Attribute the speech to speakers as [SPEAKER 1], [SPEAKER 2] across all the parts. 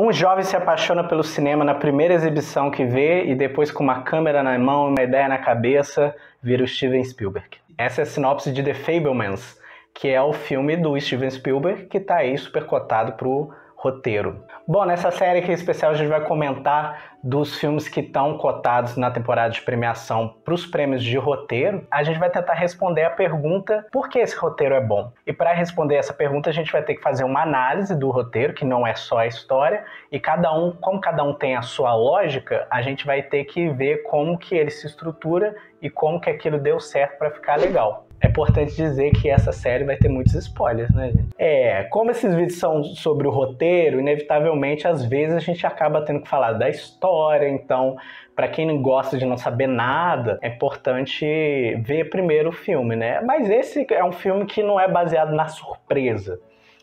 [SPEAKER 1] Um jovem se apaixona pelo cinema na primeira exibição que vê e depois, com uma câmera na mão e uma ideia na cabeça, vira o Steven Spielberg. Essa é a sinopse de The Fabelmans, que é o filme do Steven Spielberg, que está aí super cotado pro roteiro. Bom, nessa série aqui especial a gente vai comentar dos filmes que estão cotados na temporada de premiação para os prêmios de roteiro. A gente vai tentar responder a pergunta por que esse roteiro é bom. E para responder essa pergunta a gente vai ter que fazer uma análise do roteiro, que não é só a história, e como cada um tem a sua lógica, a gente vai ter que ver como que ele se estrutura e como que aquilo deu certo para ficar legal. É importante dizer que essa série vai ter muitos spoilers, né, gente? Como esses vídeos são sobre o roteiro, inevitavelmente, às vezes a gente acaba tendo que falar da história, então, para quem não gosta de não saber nada, é importante ver primeiro o filme, né? Mas esse é um filme que não é baseado na surpresa.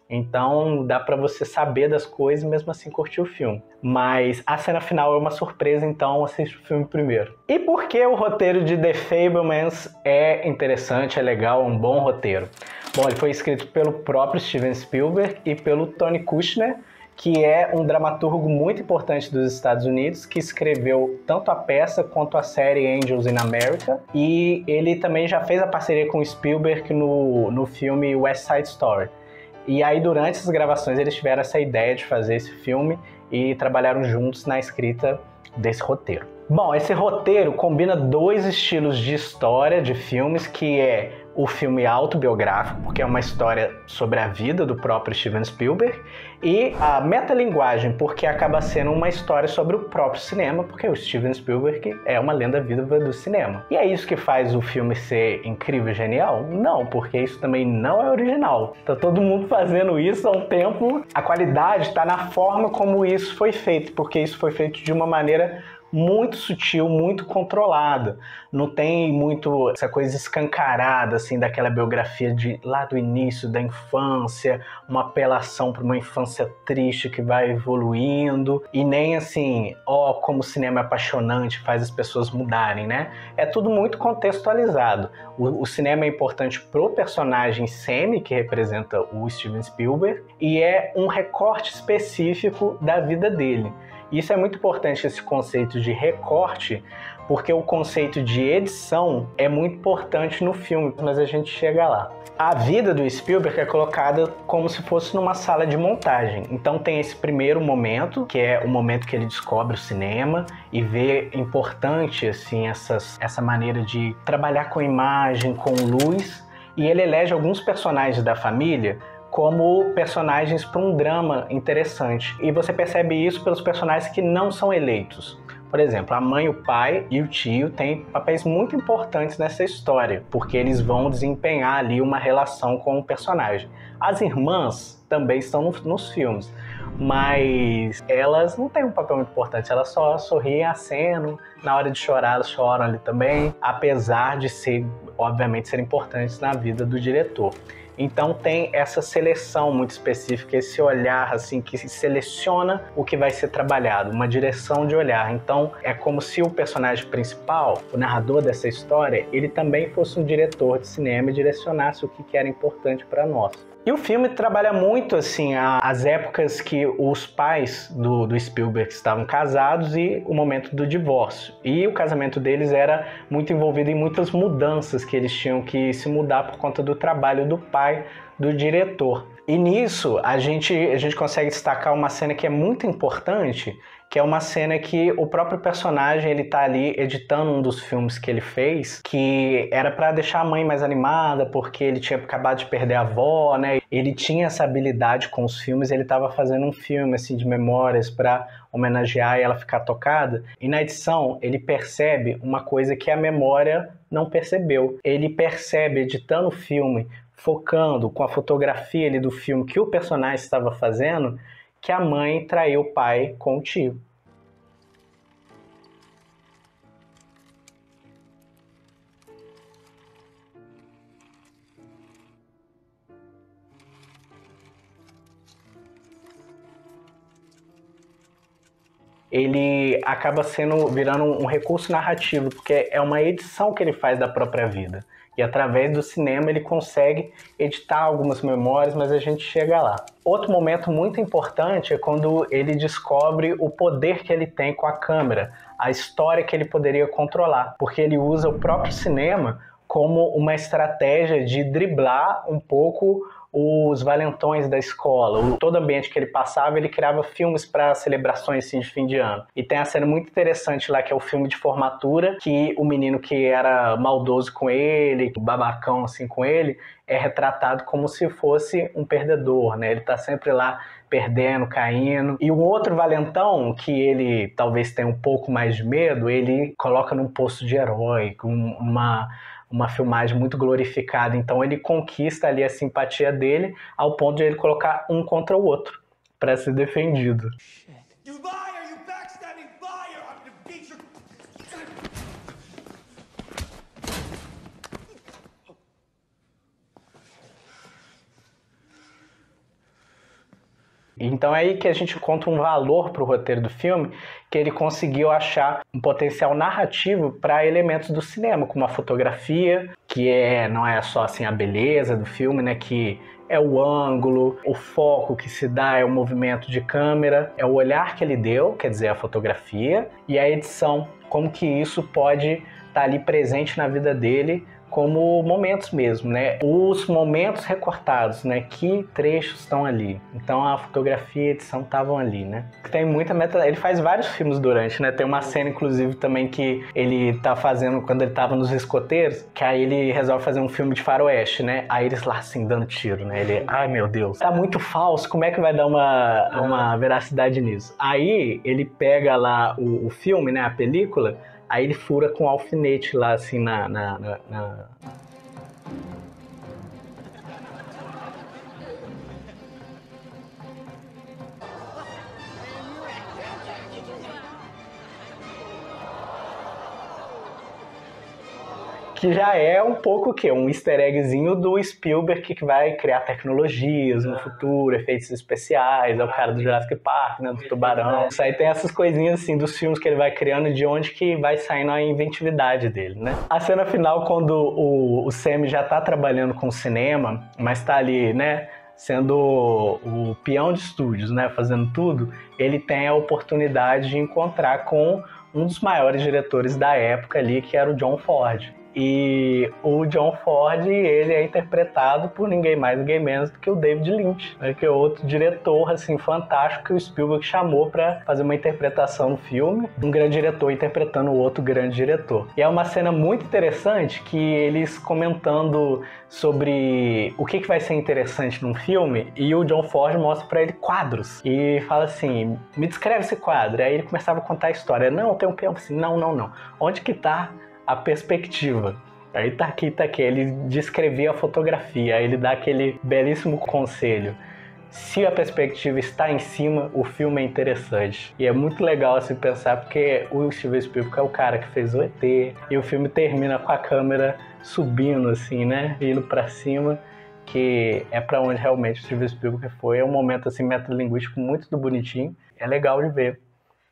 [SPEAKER 1] Então dá pra você saber das coisas e mesmo assim curtir o filme. Mas a cena final é uma surpresa, então assiste o filme primeiro. E por que o roteiro de The Fabelmans é interessante, é legal, é um bom roteiro? Bom, ele foi escrito pelo próprio Steven Spielberg e pelo Tony Kushner, que é um dramaturgo muito importante dos Estados Unidos, que escreveu tanto a peça quanto a série Angels in America. E ele também já fez a parceria com o Spielberg no filme West Side Story. E aí, durante as gravações, eles tiveram essa ideia de fazer esse filme e trabalharam juntos na escrita desse roteiro. Bom, esse roteiro combina dois estilos de história de filmes, que é o filme autobiográfico, porque é uma história sobre a vida do próprio Steven Spielberg, e a metalinguagem, porque acaba sendo uma história sobre o próprio cinema, porque o Steven Spielberg é uma lenda viva do cinema. E é isso que faz o filme ser incrível e genial? Não, porque isso também não é original. Tá todo mundo fazendo isso há um tempo. A qualidade está na forma como isso foi feito, porque isso foi feito de uma maneira muito sutil, muito controlada. Não tem muito essa coisa escancarada, assim, daquela biografia de lá do início da infância, uma apelação para uma infância triste que vai evoluindo, e nem assim, como o cinema é apaixonante, faz as pessoas mudarem, né? É tudo muito contextualizado. O cinema é importante pro personagem Sammy, que representa o Steven Spielberg, e é um recorte específico da vida dele. Isso é muito importante, esse conceito de recorte, porque o conceito de edição é muito importante no filme, mas a gente chega lá. A vida do Spielberg é colocada como se fosse numa sala de montagem. Então tem esse primeiro momento, que é o momento que ele descobre o cinema e vê importante assim, essa maneira de trabalhar com imagem, com luz, e ele elege alguns personagens da família como personagens para um drama interessante. E você percebe isso pelos personagens que não são eleitos. Por exemplo, a mãe, o pai e o tio têm papéis muito importantes nessa história, porque eles vão desempenhar ali uma relação com o personagem. As irmãs também estão nos filmes, mas elas não têm um papel muito importante, elas só sorriem, acenam, na hora de chorar elas choram ali também, apesar de obviamente ser importantes na vida do diretor. Então tem essa seleção muito específica, esse olhar assim que seleciona o que vai ser trabalhado, uma direção de olhar. Então é como se o personagem principal, o narrador dessa história, ele também fosse um diretor de cinema e direcionasse o que era importante para nós. E o filme trabalha muito assim as épocas que os pais do Spielberg estavam casados e o momento do divórcio. E o casamento deles era muito envolvido em muitas mudanças que eles tinham que se mudar por conta do trabalho do pai do diretor. E nisso a gente consegue destacar uma cena que é muito importante, que é uma cena que o próprio personagem ele tá ali editando um dos filmes que ele fez, que era para deixar a mãe mais animada, porque ele tinha acabado de perder a avó, né? Ele tinha essa habilidade com os filmes, ele estava fazendo um filme assim de memórias para homenagear e ela ficar tocada. E na edição ele percebe uma coisa que a memória não percebeu. Ele percebe editando o filme, focando com a fotografia ali do filme que o personagem estava fazendo, que a mãe traiu o pai com o tio. ele acaba virando um recurso narrativo, porque é uma edição que ele faz da própria vida. E através do cinema ele consegue editar algumas memórias, mas a gente chega lá. Outro momento muito importante é quando ele descobre o poder que ele tem com a câmera, a história que ele poderia controlar, porque ele usa o próprio cinema como uma estratégia de driblar um pouco os valentões da escola. Todo ambiente que ele passava, ele criava filmes para celebrações assim, de fim de ano. E tem a cena muito interessante lá, que é o filme de formatura, que o menino que era maldoso com ele, babacão assim com ele, é retratado como se fosse um perdedor, né? Ele tá sempre lá perdendo, caindo. E o outro valentão, que ele talvez tenha um pouco mais de medo, ele coloca num posto de herói, com uma filmagem muito glorificada. Então ele conquista ali a simpatia dele ao ponto de ele colocar um contra o outro para ser defendido. Então é aí que a gente encontra um valor para o roteiro do filme, que ele conseguiu achar um potencial narrativo para elementos do cinema, como a fotografia, que não é só assim a beleza do filme, né, que é o ângulo, o foco que se dá, é o movimento de câmera, é o olhar que ele deu, quer dizer, a fotografia, e a edição, como que isso pode estar ali presente na vida dele, como momentos mesmo, né? Os momentos recortados, né? Que trechos estão ali. Então a fotografia e a edição estavam ali, né? Tem muita meta. Ele faz vários filmes durante, né? Tem uma cena, inclusive, também que ele tá fazendo quando ele tava nos escoteiros, que aí ele resolve fazer um filme de faroeste, né? Aí eles lá assim, dando tiro, né? Ele, ai meu Deus, tá muito falso, como é que vai dar uma veracidade nisso? Aí ele pega lá o filme, né? A película. Aí ele fura com um alfinete lá, assim, que já é um pouco o quê? Um easter eggzinho do Spielberg que vai criar tecnologias no futuro, efeitos especiais, é o cara do Jurassic Park, né, do Tubarão. Isso aí tem essas coisinhas assim dos filmes que ele vai criando, de onde que vai saindo a inventividade dele, né? A cena final, quando o Sam já tá trabalhando com cinema, mas tá ali, né, sendo o peão de estúdios, né, fazendo tudo, ele tem a oportunidade de encontrar com um dos maiores diretores da época ali, que era o John Ford. E o John Ford, ele é interpretado por ninguém mais, ninguém menos do que o David Lynch, né, que é outro diretor assim, fantástico que o Spielberg chamou para fazer uma interpretação no filme, um grande diretor interpretando o outro grande diretor. E é uma cena muito interessante que eles comentando sobre o que vai ser interessante num filme, e o John Ford mostra para ele quadros e fala assim, me descreve esse quadro. Aí ele começava a contar a história. Não, tem um peão assim, não. Onde que tá a perspectiva? Aí tá aqui. Ele descrevia a fotografia, aí ele dá aquele belíssimo conselho. Se a perspectiva está em cima, o filme é interessante. E é muito legal assim pensar, porque o Steven Spielberg é o cara que fez o ET, e o filme termina com a câmera subindo assim, né, indo pra cima, que é pra onde realmente o Steven Spielberg foi. É um momento assim metalinguístico muito bonitinho, é legal de ver.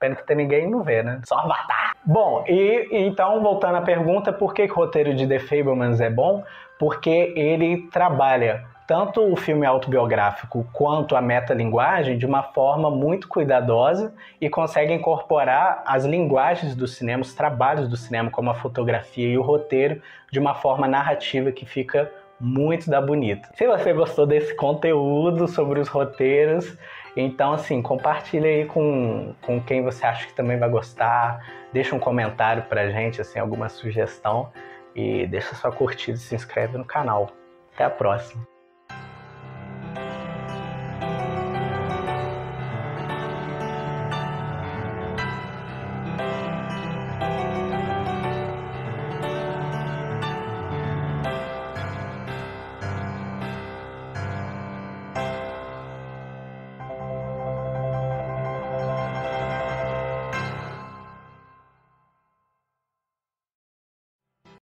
[SPEAKER 1] Pena que tem ninguém não vê, né? Só Avatar! Bom, e então, voltando à pergunta, por que o roteiro de The Fabelmans é bom? Porque ele trabalha tanto o filme autobiográfico quanto a metalinguagem de uma forma muito cuidadosa e consegue incorporar as linguagens do cinema, os trabalhos do cinema, como a fotografia e o roteiro, de uma forma narrativa que fica muito da bonita. Se você gostou desse conteúdo sobre os roteiros, então, assim, compartilha aí com quem você acha que também vai gostar. Deixa um comentário pra gente, assim, alguma sugestão. E deixa sua curtida e se inscreve no canal. Até a próxima.